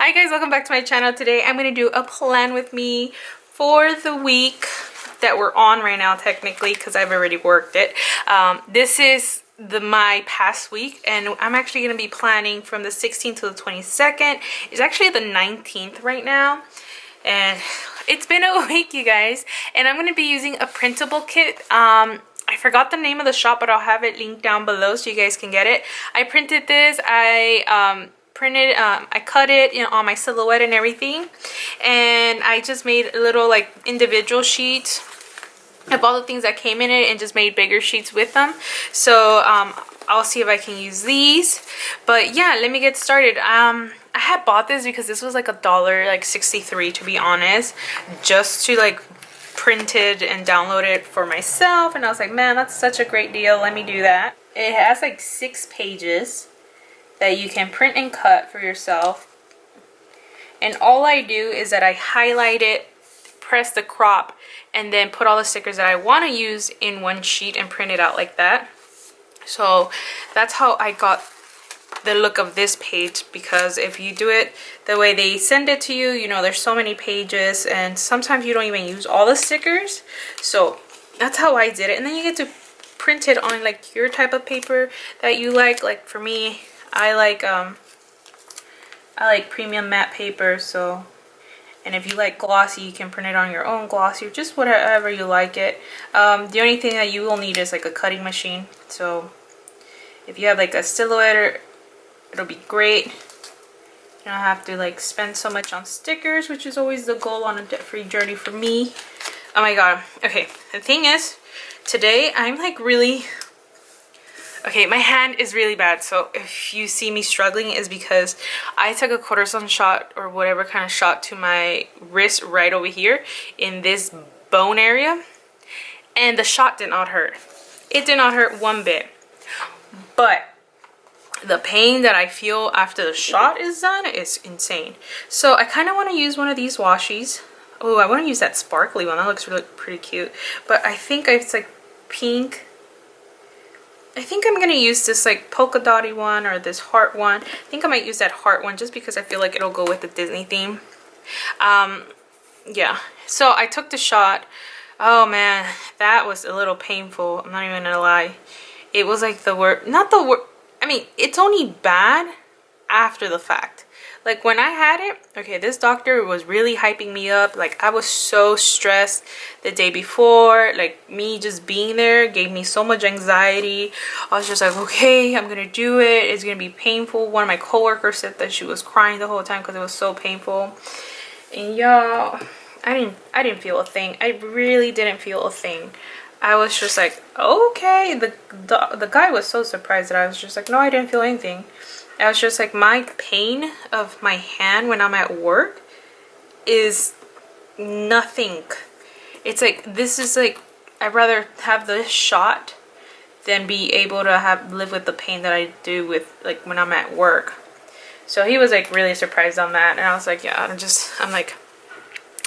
Hi guys, welcome back to my channel. Today I'm going to do a plan with me for the week that we're on right now technically because I've already worked it. This is my past week and I'm actually going to be planning from the 16th to the 22nd. It's actually the 19th right now and it's been a week, you guys, and I'm going to be using a printable kit. I forgot the name of the shop, but I'll have it linked down below so you guys can get it. I printed this. I cut it, you know, on my silhouette and everything, and I just made a little like individual sheets of all the things that came in it and just made bigger sheets with them. So I'll see if I can use these, but yeah, let me get started. I had bought this because this was like $1.63 to be honest, just to like print it and download it for myself, and I was like, man, that's such a great deal, let me do that. It has like 6 pages that you can print and cut for yourself, and all I do is that I highlight it, press the crop, and then put all the stickers that I want to use in one sheet and print it out like that. So that's how I got the look of this page, because if you do it the way they send it to you, you know, there's so many pages and sometimes you don't even use all the stickers. So that's how I did it, and then you get to print it on like your type of paper that you like. Like for me, I like premium matte paper, so, and if you like glossy, you can print it on your own glossy or just whatever you like it. The only thing that you will need is like a cutting machine. So if you have like a silhouette, it'll be great. You don't have to like spend so much on stickers, which is always the goal on a debt-free journey for me. Oh my god. Okay, the thing is, today I'm like really... Okay, my hand is really bad, so if you see me struggling is because I took a cortisone shot or whatever kind of shot to my wrist right over here in this bone area, and the shot did not hurt. It did not hurt one bit, but the pain that I feel after the shot is done is insane. So I kind of want to use one of these washies. Oh, I want to use that sparkly one. That looks really pretty cute, but I think it's like pink. I think I'm going to use this like polka dotty one or this heart one. I think I might use that heart one just because I feel like it'll go with the Disney theme. Yeah, so I took the shot. Oh man, that was a little painful. I'm not even going to lie. It was like the worst, not the worst. I mean, it's only bad after the fact. Like when I had it, okay, this doctor was really hyping me up. Like I was so stressed the day before. Like me just being there gave me so much anxiety. I was just like, okay, I'm gonna do it. It's gonna be painful. One of my coworkers said that she was crying the whole time because it was so painful. And y'all, I didn't feel a thing. I really didn't feel a thing. I was just like, okay. The guy was so surprised that I was just like, no, I didn't feel anything. I was just like, my pain of my hand when I'm at work is nothing. It's like, this is like, I'd rather have this shot than be able to live with the pain that I do with like when I'm at work. So he was like really surprised on that, and I was like, yeah, I'm like,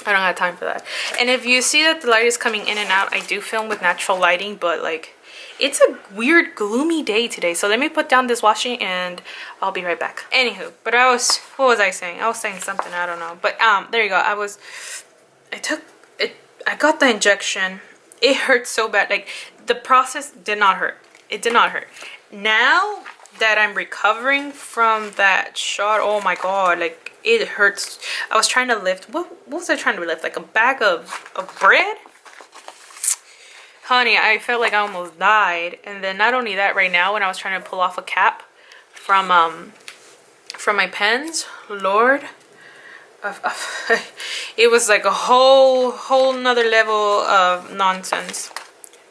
I don't have time for that. And if you see that the light is coming in and out, I do film with natural lighting, but like, it's a weird gloomy day today. So let me put down this washing and I'll be right back. Anywho, but what was I saying? I was saying something, I don't know. But there you go. I got the injection. It hurt so bad. Like the process did not hurt. It did not hurt. Now that I'm recovering from that shot, oh my god, like it hurts. I was trying to lift, what was I trying to lift? Like a bag of bread? Honey, I felt like I almost died. And then not only that, right now when I was trying to pull off a cap from my pens, Lord, it was like a whole nother level of nonsense.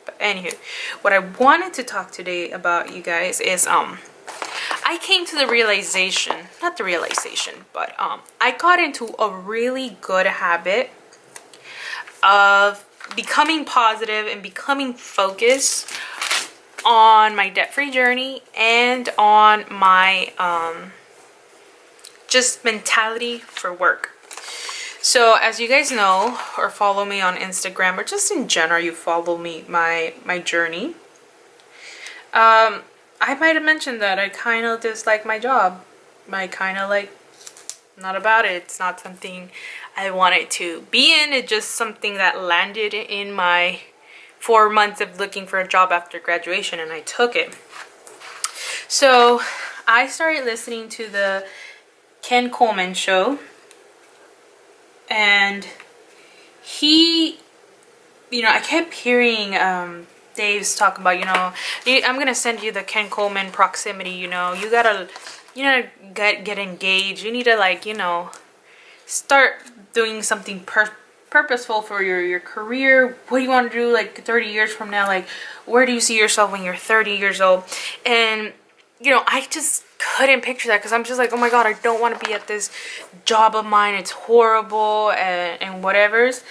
But anywho, what I wanted to talk today about, you guys, is I came to the realization, not the realization, but I got into a really good habit of becoming positive and becoming focused on my debt-free journey and on my just mentality for work. So as you guys know or follow me on Instagram, or just in general you follow me my journey, I might have mentioned that I kind of dislike my job. I kind of like not about it. It's not something I wanted to be in. It's just something that landed in my 4 months of looking for a job after graduation, and I took it. So I started listening to the Ken Coleman show, and he, I kept hearing Dave's talk about, I'm gonna send you the Ken Coleman proximity, you gotta get engaged. You need to start doing something purposeful for your career. What do you want to do 30 years from now? Where do you see yourself when you're 30 years old? And I just couldn't picture that, because I'm just like, oh my god, I don't want to be at this job of mine. It's horrible and whatever's.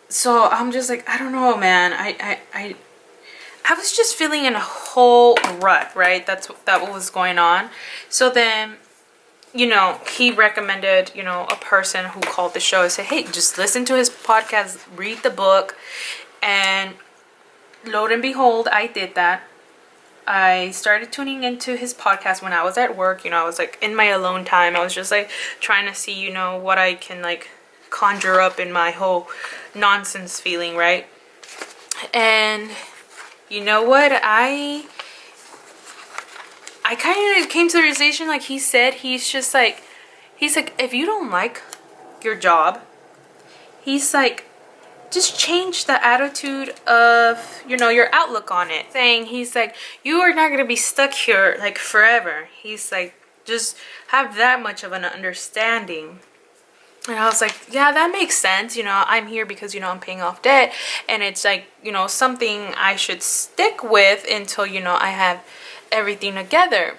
So I'm just like, I don't know, man. I was just feeling in a whole rut, right? That what was going on. So then, he recommended, a person who called the show and said, hey, just listen to his podcast, read the book. And lo and behold, I did that. I started tuning into his podcast when I was at work. I was in my alone time. I was just trying to see, what I can conjure up in my whole nonsense feeling, right? And you know what? I kind of came to the realization, he said, he's like, if you don't like your job, he's like, just change the attitude of, your outlook on it. He's like, you are not going to be stuck here forever. He's like, just have that much of an understanding. And I was like, yeah, that makes sense. I'm here because, I'm paying off debt. And it's something I should stick with until, I have everything together.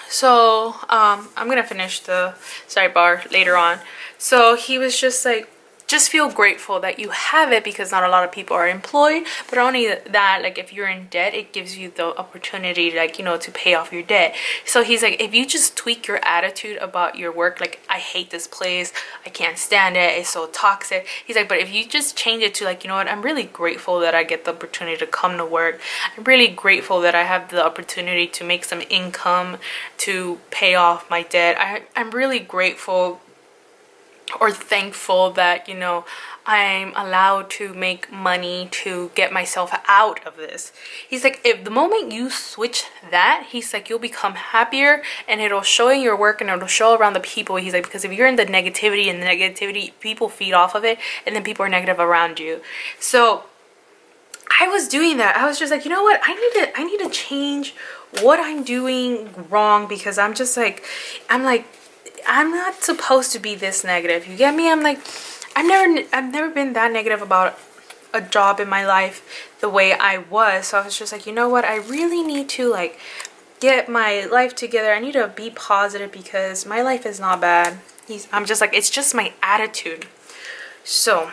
So, I'm going to finish the sidebar later on. So he was just like, just feel grateful that you have it, because not a lot of people are employed. But only that, if you're in debt, it gives you the opportunity to pay off your debt. So he's like, if you just tweak your attitude about your work, I hate this place, I can't stand it, it's so toxic. He's like, but if you just change it to you know what, I'm really grateful that I get the opportunity to come to work. I'm really grateful that I have the opportunity to make some income to pay off my debt. I'm really grateful or thankful that I'm allowed to make money to get myself out of this. He's like, if the moment you switch that, he's like, you'll become happier, and it'll show in your work and it'll show around the people. He's like, because if you're in the negativity, and the negativity, people feed off of it, and then people are negative around you. So I was doing that. I was just like, you know what, I need to change what I'm doing wrong, because I'm not supposed to be this negative. You get me? I'm like, I've never been that negative about a job in my life the way I was. So I was just like, you know what? I really need to get my life together. I need to be positive, because my life is not bad. I'm just like, it's just my attitude. So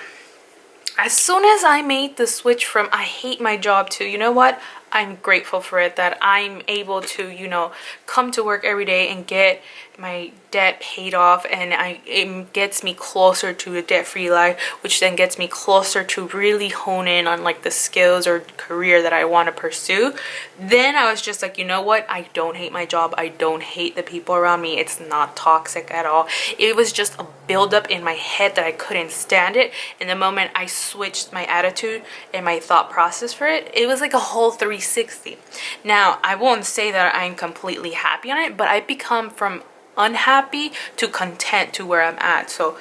as soon as I made the switch from I hate my job to, you know what, I'm grateful for it, that I'm able to, come to work every day and get my debt paid off, and it gets me closer to a debt-free life, which then gets me closer to really hone in on the skills or career that I want to pursue. Then I was just like, you know what, I don't hate my job, I don't hate the people around me, it's not toxic at all. It was just a buildup in my head that I couldn't stand it, and the moment I switched my attitude and my thought process for it, it was like a whole 360. Now I won't say that I'm completely happy on it, but I've become from unhappy to content to where I'm at. So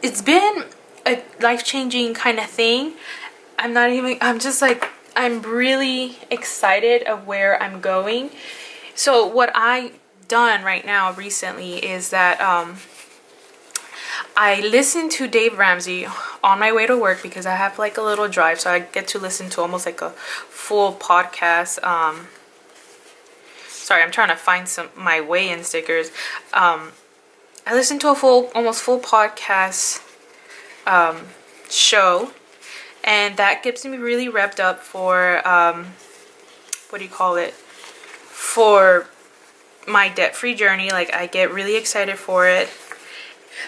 it's been a life-changing kind of thing. I'm just like, I'm really excited of where I'm going. So what I done right now recently is that I listen to Dave Ramsey on my way to work, because I have a little drive, so I get to listen to almost a full podcast. Sorry, I'm trying to find my weigh-in stickers. I listened to a almost full podcast show, and that gets me really revved up for for my debt-free journey. I get really excited for it.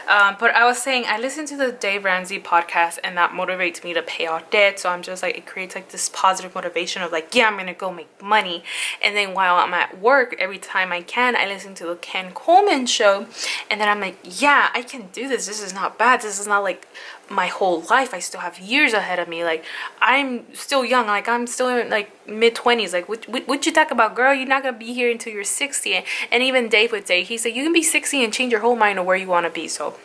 But I was saying, I listen to the Dave Ramsey podcast, and that motivates me to pay off debt. So I'm just like, it creates like this positive motivation of like, yeah, I'm gonna go make money. And then while I'm at work, every time I can, I listen to the Coleman show, and then I'm like, yeah, I can do this. This is not bad. This is not like my whole life. I still have years ahead of me. Like, I'm still young. Like, I'm still in like mid-20s. Like, what you talk about, girl? You're not gonna be here until you're 60. And even Dave would say, he said, you can be 60 and change your whole mind of where you want to be. So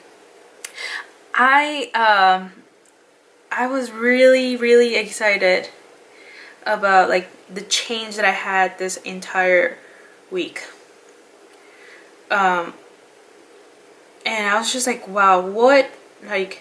I was really excited about like the change that I had this entire week. And I was just like, wow, what like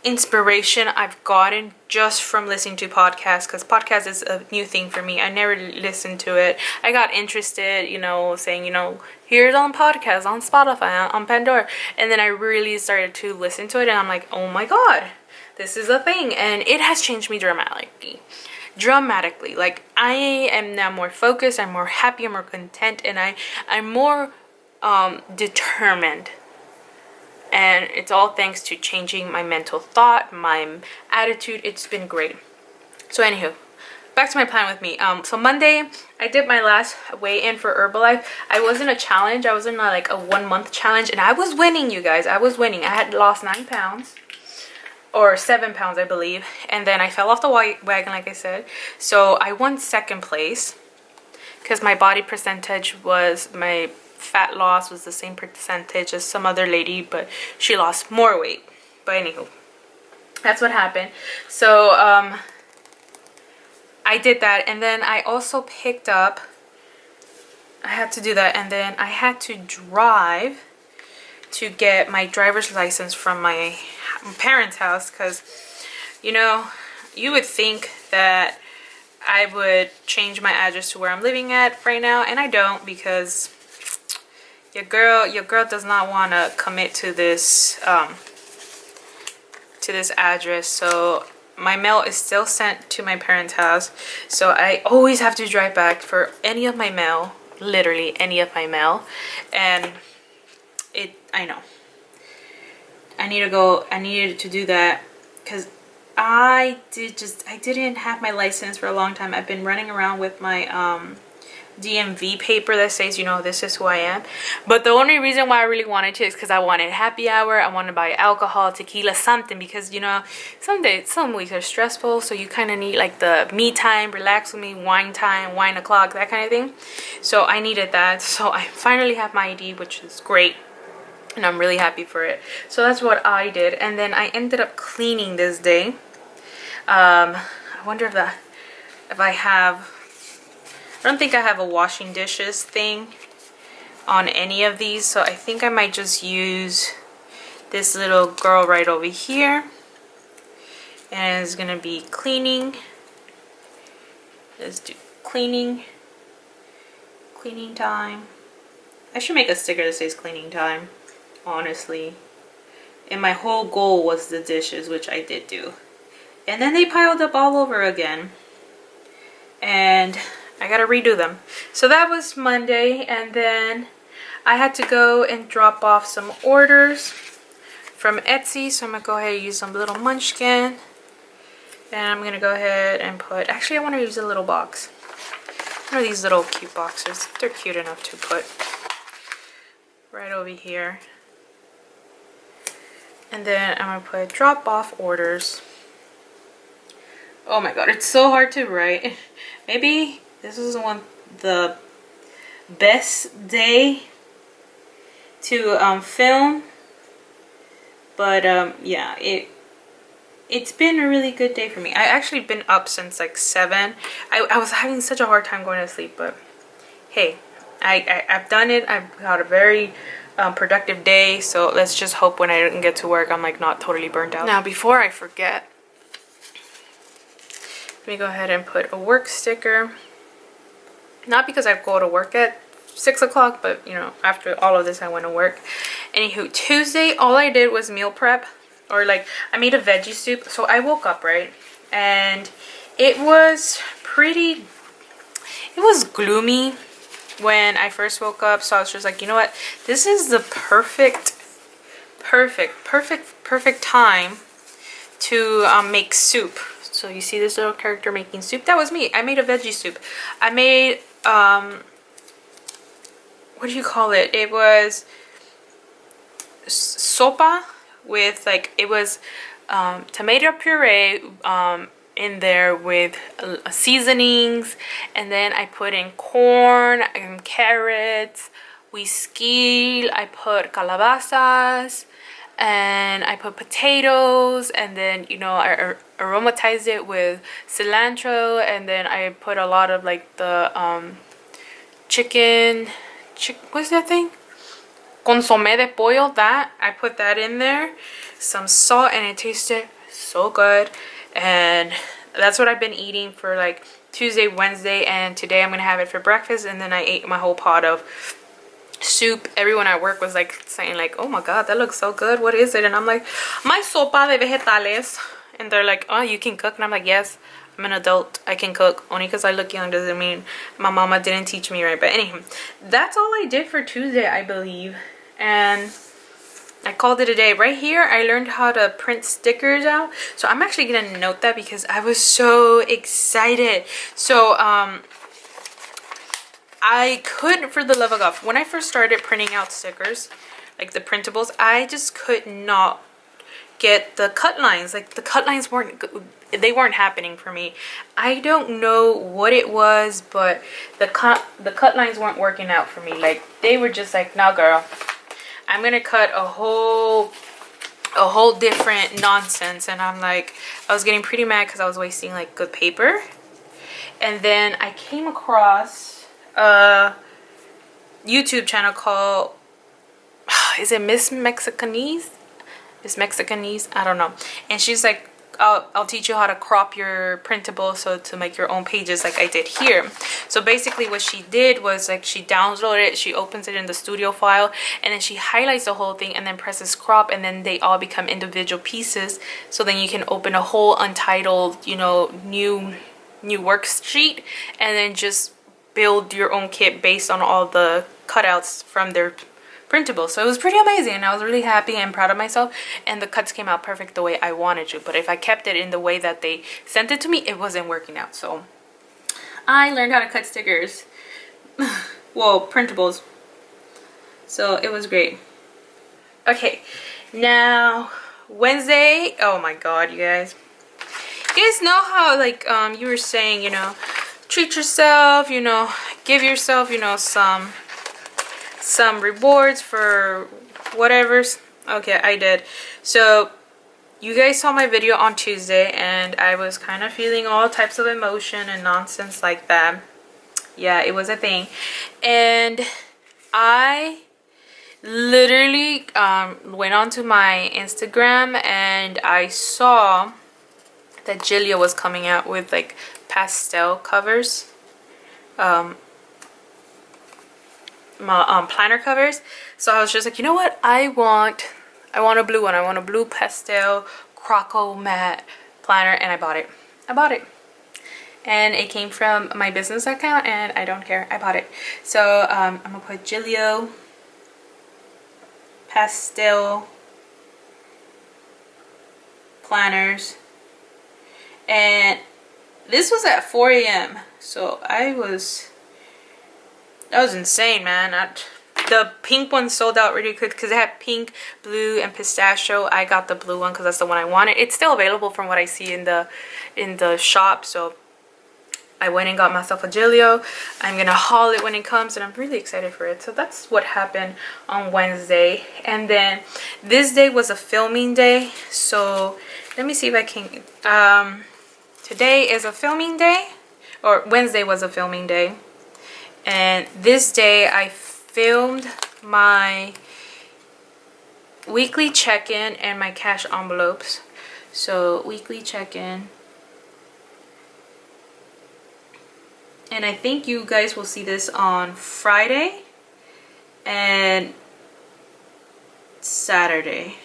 inspiration I've gotten just from listening to podcasts, because podcast is a new thing for me. I never listened to it. I got interested, you know, saying, you know, here's on podcasts, on Spotify, on Pandora, and then I really started to listen to it, and I'm like, oh my god, this is a thing. And it has changed me dramatically. Like, I am now more focused, I'm more happy, I'm more content, and I'm more determined. And it's all thanks to changing my mental thought, my attitude. It's been great. So anywho, back to my plan with me. So Monday, I did my last weigh-in for Herbalife. I was in a challenge. I was in like a 1 month challenge, and I was winning, you guys. I was winning. I had lost 9 pounds. Or 7 pounds, I believe. And then I fell off the wagon, like I said. So I won 2nd place. Because my body percentage was, my fat loss was the same percentage as some other lady, but she lost more weight. But anywho, that's what happened. So I did that, and then I also picked up, I had to do that, and then I had to drive to get my driver's license from my parents' house, because, you know, you would think that I would change my address to where I'm living at right now, and I don't, because your girl does not want to commit to this address. So my mail is still sent to my parents' house, so I always have to drive back for any of my mail, literally any of my mail. And I know I needed to do that, because I didn't have my license for a long time. I've been running around with my DMV paper that says, you know, this is who I am. But the only reason why I really wanted to is because I wanted happy hour. I wanted to buy alcohol, tequila, something, because, you know, some weeks are stressful, so you kind of need like the me time, relax with me, wine time, wine o'clock, that kind of thing. So I needed that. So I finally have my ID, which is great, and I'm really happy for it. So that's what I did. And then I ended up cleaning this day. I wonder if I have, I don't think I have a washing dishes thing on any of these, so I think I might just use this little girl right over here, and it's gonna be cleaning. Let's do cleaning time. I should make a sticker that says cleaning time, honestly. And my whole goal was the dishes, which I did do, and then they piled up all over again, and I gotta redo them. So that was Monday, and then I had to go and drop off some orders from Etsy. So I'm gonna go ahead and use some little munchkin, and I'm gonna go ahead and put, actually I want to use a little box. One of these little cute boxes. They're cute enough to put right over here. And then I'm gonna put drop off orders. Oh my god, it's so hard to write. Maybe this is the best day to film, but yeah, it's been a really good day for me. I actually been up since like 7. I was having such a hard time going to sleep, but hey, I've done it. I've had a very productive day, so let's just hope when I didn't get to work I'm like not totally burnt out. Now before I forget, let me go ahead and put a work sticker. Not because I go to work at 6 o'clock, but you know, after all of this I went to work. Anywho, Tuesday all I did was meal prep, or like I made a veggie soup. So I woke up, right, and it was gloomy when I first woke up. So I was just like, you know what, this is the perfect perfect time to make soup. So you see this little character making soup? That was me. I made a veggie soup. I made, what do you call it? It was sopa with like, it was tomato puree in there with seasonings, and then I put in corn and carrots, whiskey, I put calabazas, and I put potatoes, and then, you know, I aromatized it with cilantro, and then I put a lot of like the what's that thing? Consomé de pollo, that I put that in there, some salt, and it tasted so good. And that's what I've been eating for like Tuesday, Wednesday, and today I'm gonna have it for breakfast. And then I ate my whole pot of soup. Everyone at work was like saying like, oh my god, that looks so good, what is it? And I'm like, my sopa de vegetales. And they're like, oh, you can cook? And I'm like, yes, I'm an adult, I can cook. Only because I look young doesn't mean my mama didn't teach me right. But anyway, that's all I did for Tuesday, I believe. And I called it a day. Right here, I learned how to print stickers out. So I'm actually gonna note that because I was so excited. So I couldn't, for the love of God, when I first started printing out stickers, like the printables, I just could not get the cut lines. Like the cut lines weren't happening for me. I don't know what it was, but the cut lines weren't working out for me. Like they were just like, no girl, I'm gonna cut a whole different nonsense. And I'm like, I was getting pretty mad because I was wasting like good paper. And then I came across a YouTube channel called, is it Miss Mexicanese? Miss Mexicanese? I don't know. And she's like, I'll teach you how to crop your printable so to make your own pages like I did here. So basically what she did was like she downloaded it, she opens it in the studio file, and then she highlights the whole thing and then presses crop, and then they all become individual pieces. So then you can open a whole untitled, you know, new worksheet, and then just build your own kit based on all the cutouts from their printable. So it was pretty amazing, and I was really happy and proud of myself, and the cuts came out perfect the way I wanted to. But if I kept it in the way that they sent it to me, it wasn't working out. So I learned how to cut stickers. Well, printables. So it was great. Okay, now Wednesday. Oh my god, you guys. You guys know how like you were saying, you know, treat yourself, you know, give yourself, you know, some rewards for whatever's. Okay, I did. So you guys saw my video on Tuesday, and I was kind of feeling all types of emotion and nonsense like that. Yeah, it was a thing. And I literally went onto my Instagram, and I saw that Jillia was coming out with like pastel covers, planner covers. So I was just like, you know what, I want a blue one. I want a blue pastel croco matte planner, and I bought it. And it came from my business account, and I don't care, I bought it. So I'm gonna put Jillia pastel planners, and this was at 4 a.m. so that was insane, man. The pink one sold out really quick because it had pink, blue, and pistachio. I got the blue one because that's the one I wanted. It's still available from what I see in the shop, so I went and got myself a Jillia. I'm gonna haul it when it comes, and I'm really excited for it. So that's what happened on Wednesday. And then this day was a filming day, so let me see if I can today is a filming day, or Wednesday was a filming day. And this day I filmed my weekly check-in and my cash envelopes. So weekly check-in, and I think you guys will see this on Friday and Saturday,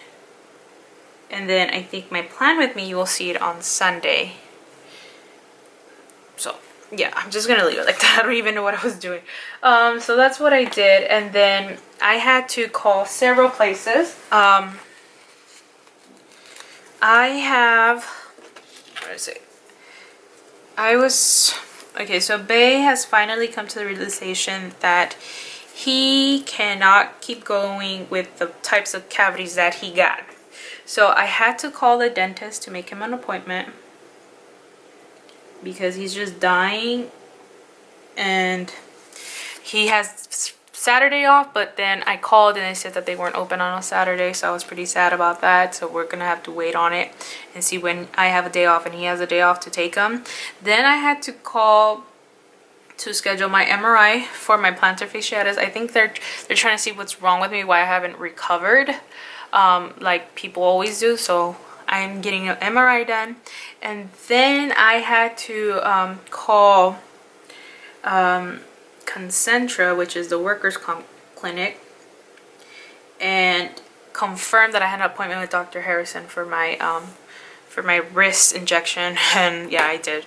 and then I think my plan with me, you will see it on Sunday. So yeah, I'm just gonna leave it like that. I don't even know what I was doing. So that's what I did. And then I had to call several places. I have, what is it? Okay, so Bay has finally come to the realization that he cannot keep going with the types of cavities that he got. So I had to call the dentist to make him an appointment because he's just dying, and he has Saturday off, but then I called and they said that they weren't open on a Saturday, so I was pretty sad about that. So we're gonna have to wait on it and see when I have a day off and he has a day off to take him. Then I had to call to schedule my MRI for my plantar fasciitis. I think they're trying to see what's wrong with me, why I haven't recovered like people always do. So I'm getting an MRI done, and then I had to call Concentra, which is the workers' comp clinic, and confirm that I had an appointment with Dr. Harrison for my wrist injection. And yeah, I did.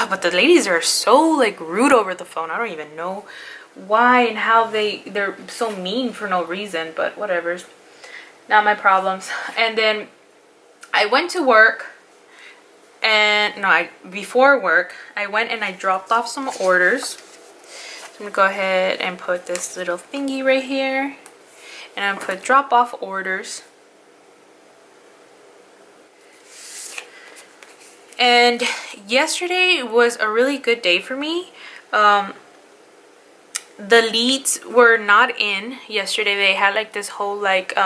But the ladies are so like rude over the phone. I don't even know why and how they're so mean for no reason, but whatever, not my problems. And then I went to work, and no, before work I went and I dropped off some orders. I'm gonna go ahead and put this little thingy right here, and I'm gonna put drop off orders. And yesterday was a really good day for me. The leads were not in yesterday. They had like this whole like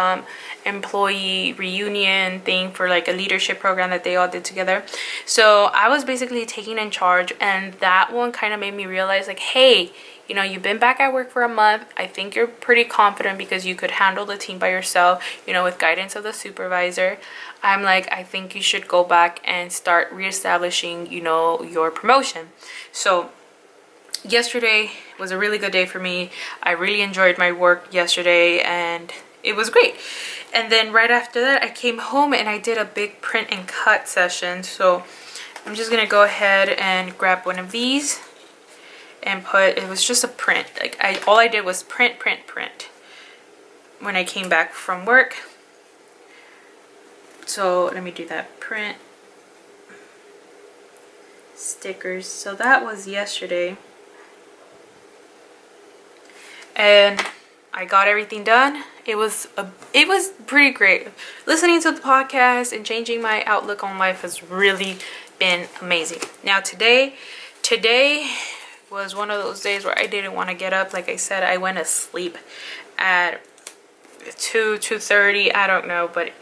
employee reunion thing for like a leadership program that they all did together. So I was basically taking in charge, and that one kind of made me realize like, hey, you know, you've been back at work for a month. I think you're pretty confident because you could handle the team by yourself, you know, with guidance of the supervisor. I'm like, I think you should go back and start reestablishing, you know, your promotion. So yesterday was a really good day for me. I really enjoyed my work yesterday, and it was great. And then right after that, I came home and I did a big print and cut session. So I'm just gonna go ahead and grab one of these and it was just a print. Like all I did was print when I came back from work. So let me do that. Print stickers. So that was yesterday, and I got everything done. It was pretty great. Listening to the podcast and changing my outlook on life has really been amazing. Now today was one of those days where I didn't want to get up. Like I said, I went to sleep at 2:30. I don't know, but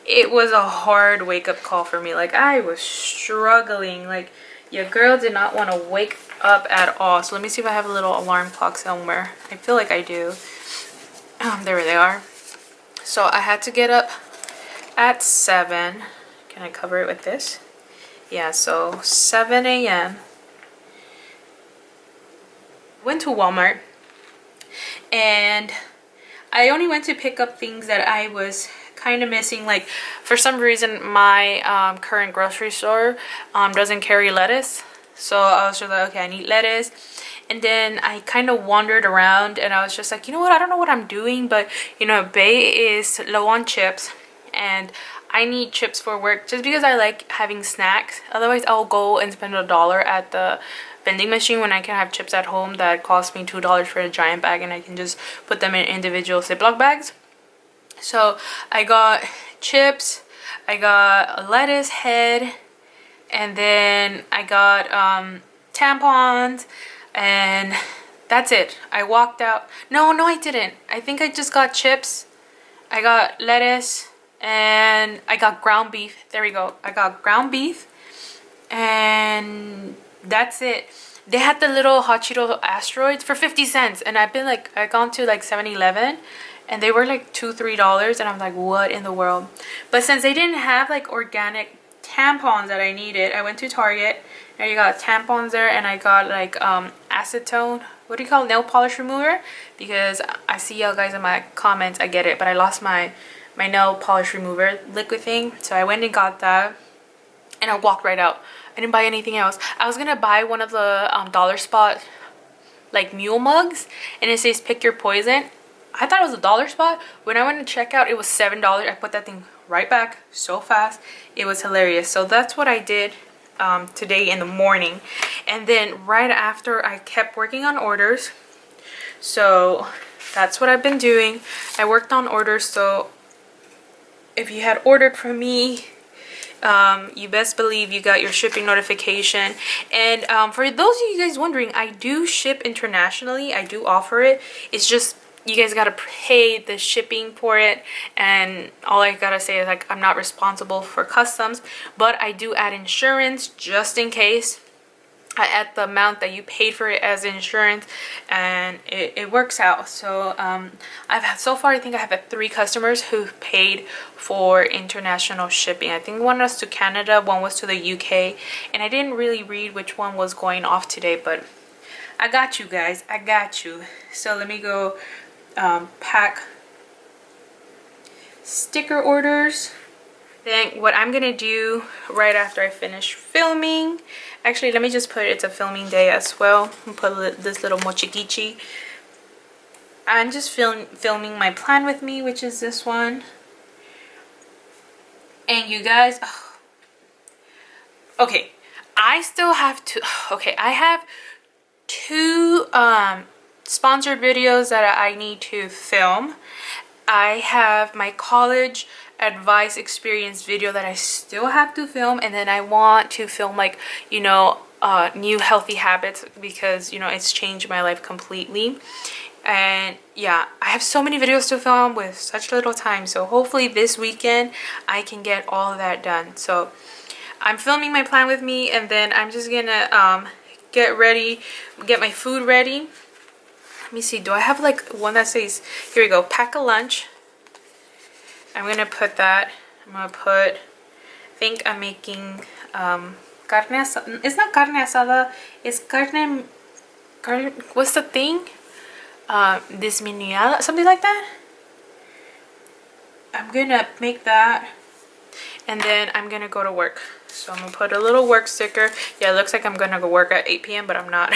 it was a hard wake-up call for me. Like I was struggling. Like your girl did not want to wake up at all. So let me see if I have a little alarm clock somewhere. I feel like I do. There they are. So I had to get up at 7. Can I cover it with this? Yeah, so 7 a.m. Went to Walmart, and I only went to pick up things that I was kind of missing. Like for some reason my current grocery store doesn't carry lettuce, so I was just like, okay, I need lettuce. And then I kind of wandered around, and I was just like, you know what, I don't know what I'm doing, but you know, Bay is low on chips and I need chips for work just because I like having snacks. Otherwise I'll go and spend $1 at the vending machine when I can have chips at home that cost me $2 for a giant bag, and I can just put them in individual Ziploc bags. So I got chips, I got a lettuce head, and then I got tampons, and that's it. I walked out. No, I didn't. I think I just got chips, I got lettuce, and I got ground beef. There we go. I got ground beef, and that's it. They had the little hot Cheeto asteroids for 50 cents, and I've gone to like 7-Eleven, and they were like $2-3, and I'm like, what in the world? But since they didn't have like organic tampons that I needed, I went to Target, and you got tampons there, and I got like acetone, what do you call it, nail polish remover, because I see y'all guys in my comments. I get it, but I lost my nail polish remover liquid thing, so I went and got that, and I walked right out. I didn't buy anything else. I was gonna buy one of the Dollar Spot like mule mugs, and it says pick your poison. I thought it was a dollar spot. When I went to check out, it was $7. I put that thing right back so fast. It was hilarious. So that's what I did today in the morning. And then right after, I kept working on orders. So that's what I've been doing. I worked on orders. So if you had ordered from me, you best believe you got your shipping notification. And for those of you guys wondering, I do ship internationally. I do offer it. It's just you guys gotta pay the shipping for it, and all I gotta say is like I'm not responsible for customs, but I do add insurance just in case. I add the amount that you paid for it as insurance, and it works out. So I've had so far, I think I have had 3 customers who paid for international shipping. I think one was to Canada, one was to the UK, and I didn't really read which one was going off today, but I got you guys, I got you. So let me go pack sticker orders. Then what I'm gonna do right after I finish filming, actually let me just put it's a filming day as well, and put this little mochikichi. I'm just filming my plan with me, which is this one. And you guys, okay, I still have to, okay, I have 2 sponsored videos that I need to film. I have my college advice experience video that I still have to film, and then I want to film like, you know, new healthy habits, because you know it's changed my life completely. And yeah, I have so many videos to film with such little time, so hopefully this weekend I can get all of that done. So I'm filming my plan with me, and then I'm just gonna get ready, get my food ready. Let me see, do I have like one that says, here we go, pack a lunch. I'm gonna put that, I'm gonna put, I think I'm making carne asada. It's not carne asada, it's carne, what's the thing? Disminuida, something like that. I'm gonna make that, and then I'm gonna go to work. So I'm gonna put a little work sticker. Yeah, it looks like I'm gonna go work at 8 p.m. but I'm not.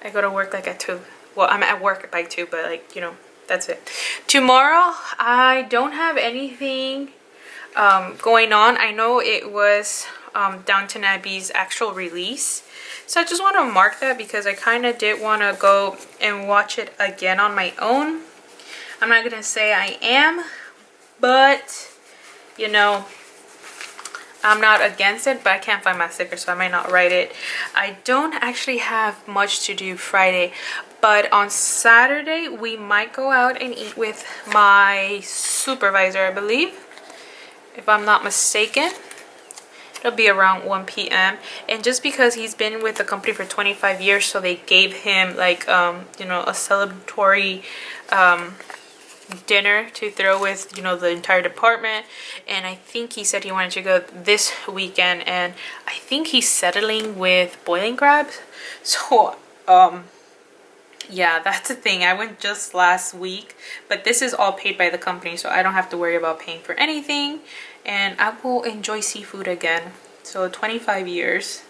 I go to work like at 2. Well, I'm at work by 2, but like, you know, that's it. Tomorrow, I don't have anything going on. I know it was Downton Abbey's actual release. So I just want to mark that because I kind of did want to go and watch it again on my own. I'm not going to say I am, but, you know, I'm not against it, but I can't find my sticker, so I might not write it. I don't actually have much to do Friday, but on Saturday, we might go out and eat with my supervisor, I believe, if I'm not mistaken. It'll be around 1 p.m. And just because he's been with the company for 25 years, so they gave him like, you know, a celebratory dinner to throw with, you know, the entire department. And I think he said he wanted to go this weekend, and I think he's settling with boiling crabs. So yeah, that's the thing. I went just last week, but this is all paid by the company, so I don't have to worry about paying for anything, and I will enjoy seafood again. So 25 years,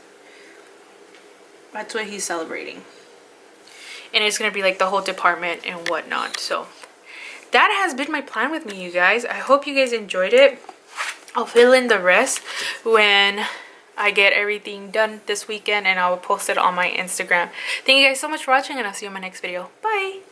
that's what he's celebrating, and it's gonna be like the whole department and whatnot. So that has been my plan with me, you guys. I hope you guys enjoyed it. I'll fill in the rest when I get everything done this weekend, and I will post it on my Instagram. Thank you guys so much for watching, and I'll see you in my next video. Bye!